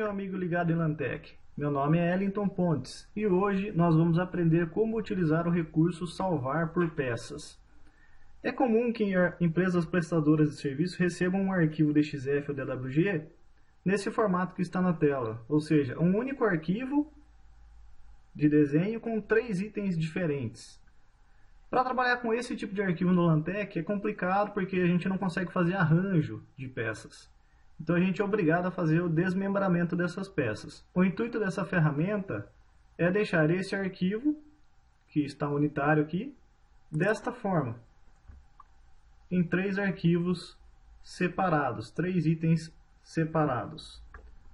meu amigo ligado em Lantec. Meu nome é Ellington Pontes e hoje nós vamos aprender como utilizar o recurso salvar por peças. É comum que empresas prestadoras de serviço recebam um arquivo DXF ou DWG nesse formato que está na tela, ou seja, um único arquivo de desenho com 3 itens diferentes. Para trabalhar com esse tipo de arquivo no Lantec é complicado porque a gente não consegue fazer arranjo de peças. Então a gente é obrigado a fazer o desmembramento dessas peças. O intuito dessa ferramenta é deixar esse arquivo, que está unitário aqui, desta forma, em 3 arquivos separados, 3 itens separados.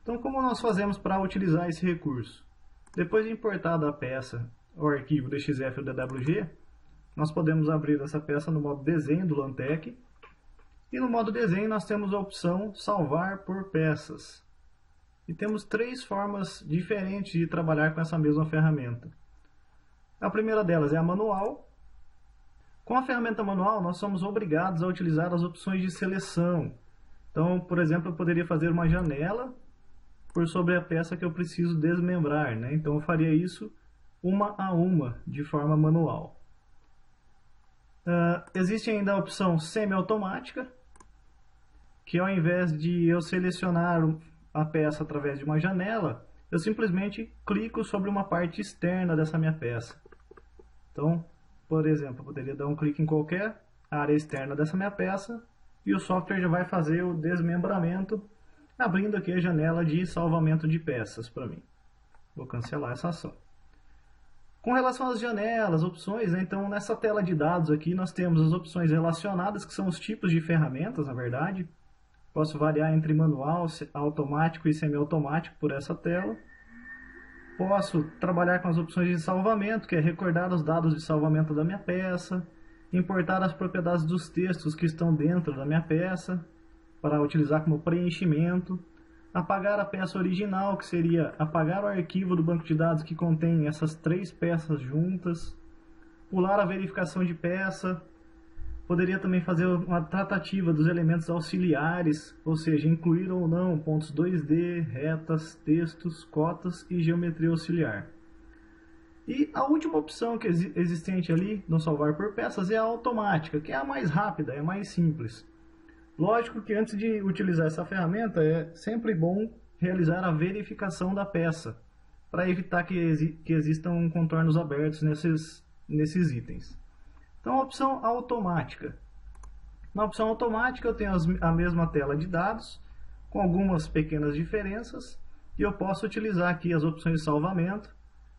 Então como nós fazemos para utilizar esse recurso? Depois de importada a peça, o arquivo DXF ou DWG, nós podemos abrir essa peça no modo desenho do Lantec. E no modo desenho nós temos a opção salvar por peças. E temos 3 formas diferentes de trabalhar com essa mesma ferramenta. A primeira delas é a manual. Com a ferramenta manual nós somos obrigados a utilizar as opções de seleção. Então, por exemplo, eu poderia fazer uma janela por sobre a peça que eu preciso desmembrar, né? Então eu faria isso uma a uma, de forma manual. Existe ainda a opção semi-automática, que ao invés de eu selecionar a peça através de uma janela, eu simplesmente clico sobre uma parte externa dessa minha peça. Então, por exemplo, eu poderia dar um clique em qualquer área externa dessa minha peça e o software já vai fazer o desmembramento, abrindo aqui a janela de salvamento de peças para mim. Vou cancelar essa ação. Com relação às janelas, opções, né? Então nessa tela de dados aqui nós temos as opções relacionadas, que são os tipos de ferramentas, na verdade. Posso variar entre manual, automático e semiautomático por essa tela. Posso trabalhar com as opções de salvamento, que é recordar os dados de salvamento da minha peça, importar as propriedades dos textos que estão dentro da minha peça, para utilizar como preenchimento. Apagar a peça original, que seria apagar o arquivo do banco de dados que contém essas 3 peças juntas. Pular a verificação de peça. Poderia também fazer uma tratativa dos elementos auxiliares, ou seja, incluir ou não pontos 2D, retas, textos, cotas e geometria auxiliar. E a última opção que existente ali no salvar por peças é a automática, que é a mais rápida, é a mais simples. Lógico que antes de utilizar essa ferramenta é sempre bom realizar a verificação da peça, para evitar que existam contornos abertos nesses itens. Então a opção automática. Na opção automática eu tenho a mesma tela de dados, com algumas pequenas diferenças, e eu posso utilizar aqui as opções de salvamento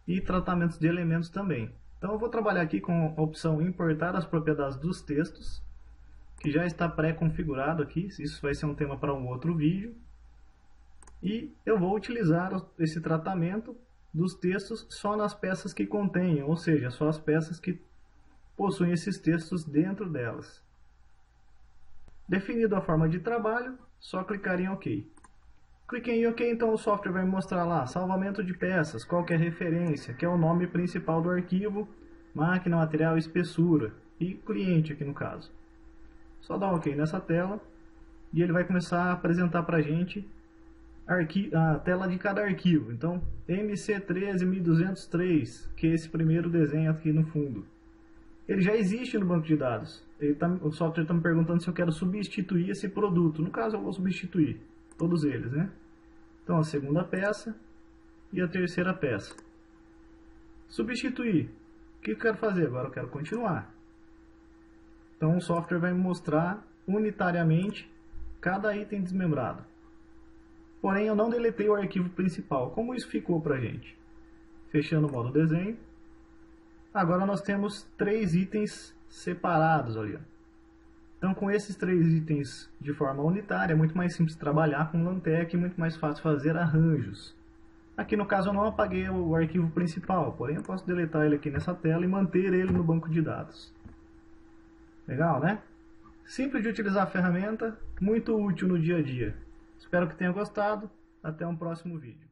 e tratamentos de elementos também. Então eu vou trabalhar aqui com a opção importar as propriedades dos textos, que já está pré-configurado aqui, isso vai ser um tema para um outro vídeo. E eu vou utilizar esse tratamento dos textos só nas peças que contêm, ou seja, só as peças que possuem esses textos dentro delas. Definido a forma de trabalho, só clicar em OK. Cliquei em OK, então o software vai me mostrar lá, salvamento de peças, qual que é a referência, que é o nome principal do arquivo, máquina, material, espessura e cliente aqui no caso. Só dá um OK nessa tela e ele vai começar a apresentar para a gente a tela de cada arquivo. Então, MC13203, que é esse primeiro desenho aqui no fundo. Ele já existe no banco de dados. O software está me perguntando se eu quero substituir esse produto. No caso, eu vou substituir todos eles, né? Então, a segunda peça e a terceira peça. Substituir. O que eu quero fazer? Agora eu quero continuar. Então o software vai me mostrar unitariamente cada item desmembrado. Porém eu não deletei o arquivo principal. Como isso ficou para a gente? Fechando o modo desenho. Agora nós temos 3 itens separados ali. Então com esses 3 itens de forma unitária é muito mais simples trabalhar com o Lantec e muito mais fácil fazer arranjos. Aqui no caso eu não apaguei o arquivo principal, porém eu posso deletar ele aqui nessa tela e manter ele no banco de dados. Legal, né? Simples de utilizar a ferramenta, muito útil no dia a dia. Espero que tenha gostado. Até um próximo vídeo.